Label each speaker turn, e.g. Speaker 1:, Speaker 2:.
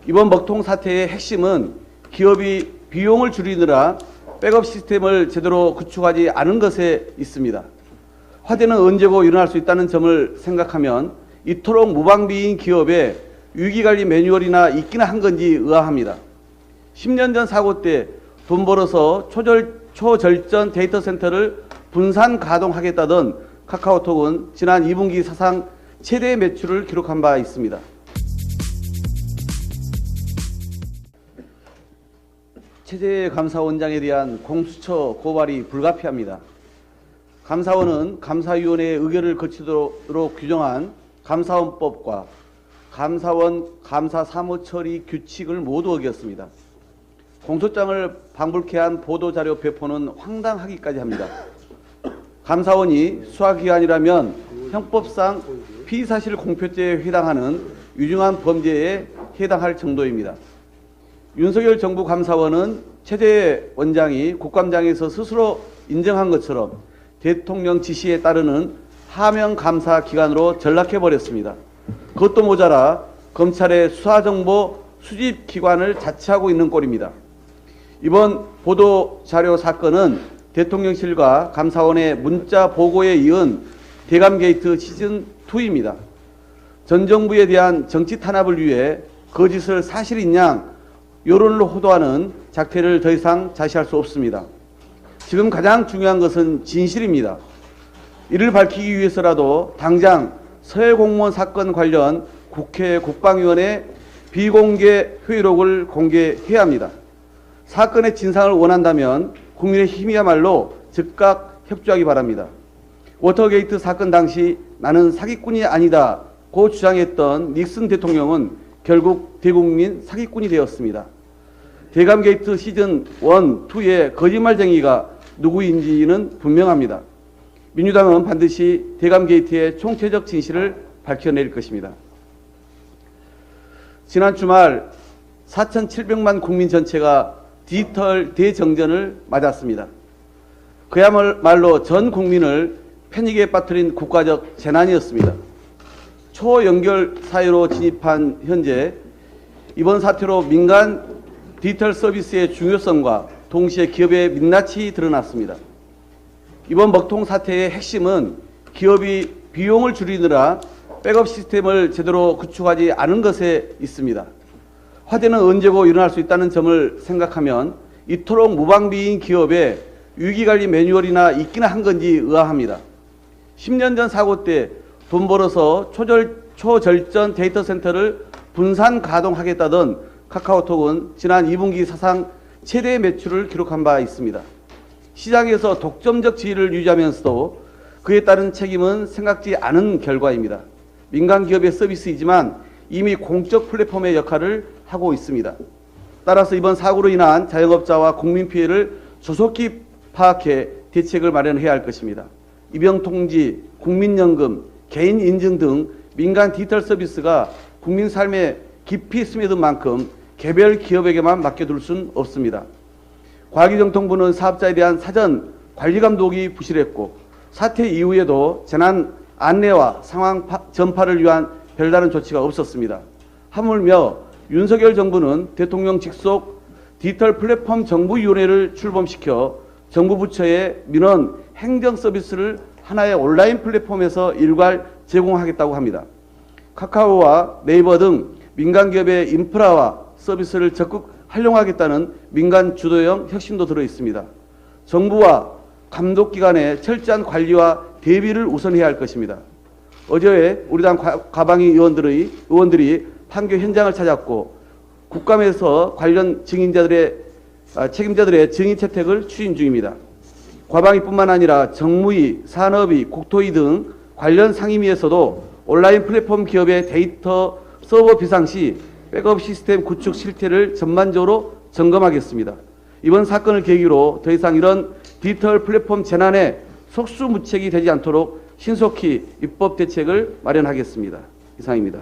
Speaker 1: 이번 먹통 사태의 핵심은 기업이 비용을 줄이느라 백업 시스템을 제대로 구축하지 않은 것에 있습니다. 화재는 언제고 일어날 수 있다는 점을 생각하면 이토록 무방비인 기업에 위기관리 매뉴얼이나 있기는 한 건지 의아합니다. 10년 전 사고 때 돈 벌어서 초절전 데이터 센터를 분산 가동하겠다던 카카오톡은 지난 2분기 사상 최대 매출을 기록한 바 있습니다. 최재 감사원장에 대한 공수처 고발이 불가피합니다. 감사원은 감사위원회의 의결을 거치도록 규정한 감사원법과 감사원 감사 사무 처리 규칙을 모두 어겼습니다. 공소장을 방불케 한 보도자료 배포는 황당하기까지 합니다. 감사원이 수사기관이라면 형법상 피의사실 공표죄에 해당하는 유중한 범죄에 해당할 정도입니다. 윤석열 정부 감사원은 최재 원장이 국감장에서 스스로 인정한 것처럼 대통령 지시에 따르는 하명 감사 기관으로 전락해버렸습니다. 그것도 모자라 검찰의 수사정보 수집 기관을 자처하고 있는 꼴입니다. 이번 보도자료 사건은 대통령실과 감사원의 문자 보고에 이은 대감게이트 시즌2입니다. 전 정부에 대한 정치 탄압을 위해 거짓을 사실인 양 여론을 호도하는 작태를 더 이상 자시할 수 없습니다. 지금 가장 중요한 것은 진실입니다. 이를 밝히기 위해서라도 당장 서해 공무원 사건 관련 국회 국방위원회 비공개 회의록을 공개해야 합니다. 사건의 진상을 원한다면 국민의힘이야말로 즉각 협조하기 바랍니다. 워터게이트 사건 당시 나는 사기꾼이 아니다고 주장했던 닉슨 대통령은 결국 대국민 사기꾼이 되었습니다. 대감게이트 시즌 1, 2의 거짓말쟁이가 누구인지는 분명합니다. 민주당은 반드시 대감게이트의 총체적 진실을 밝혀낼 것입니다. 지난 주말 4,700만 국민 전체가 디지털 대정전을 맞았습니다. 그야말로 전 국민을 패닉에 빠뜨린 국가적 재난이었습니다. 초연결 사회로 진입한 현재 이번 사태로 민간 디지털 서비스의 중요성과 동시에 기업의 민낯이 드러났습니다. 이번 먹통 사태의 핵심은 기업이 비용을 줄이느라 백업 시스템을 제대로 구축하지 않은 것에 있습니다. 화재는 언제고 일어날 수 있다는 점을 생각하면 이토록 무방비인 기업에 위기관리 매뉴얼이나 있기는 한 건지 의아합니다. 10년 전 사고 때 돈 벌어서 초절전 데이터 센터를 분산 가동하겠다던 카카오톡은 지난 2분기 사상 최대 매출을 기록한 바 있습니다. 시장에서 독점적 지위를 유지하면서도 그에 따른 책임은 생각지 않은 결과입니다. 민간 기업의 서비스이지만 이미 공적 플랫폼의 역할을 하고 있습니다. 따라서 이번 사고로 인한 자영업자와 국민 피해를 조속히 파악해 대책을 마련해야 할 것입니다. 입영통지, 국민연금, 개인인증 등 민간 디지털 서비스가 국민 삶에 깊이 스며든 만큼 개별 기업에게만 맡겨둘 수는 없습니다. 과기정통부는 사업자에 대한 사전 관리 감독이 부실했고 사태 이후에도 재난 안내와 상황 전파를 위한 별다른 조치가 없었습니다. 하물며 윤석열 정부는 대통령 직속 디지털 플랫폼 정부위원회를 출범시켜 정부 부처의 민원 행정 서비스를 하나의 온라인 플랫폼에서 일괄 제공하겠다고 합니다. 카카오와 네이버 등 민간 기업의 인프라와 서비스를 적극 활용하겠다는 민간 주도형 혁신도 들어 있습니다. 정부와 감독기관의 철저한 관리와 대비를 우선해야 할 것입니다. 어제 우리 당 가방위 의원들이 판교 현장을 찾았고 국감에서 관련 책임자들의 증인 채택을 추진 중입니다. 과방위뿐만 아니라 정무위, 산업위, 국토위 등 관련 상임위에서도 온라인 플랫폼 기업의 데이터 서버 비상 시 백업 시스템 구축 실태를 전반적으로 점검하겠습니다. 이번 사건을 계기로 더 이상 이런 디지털 플랫폼 재난에 속수무책이 되지 않도록 신속히 입법 대책을 마련하겠습니다. 이상입니다.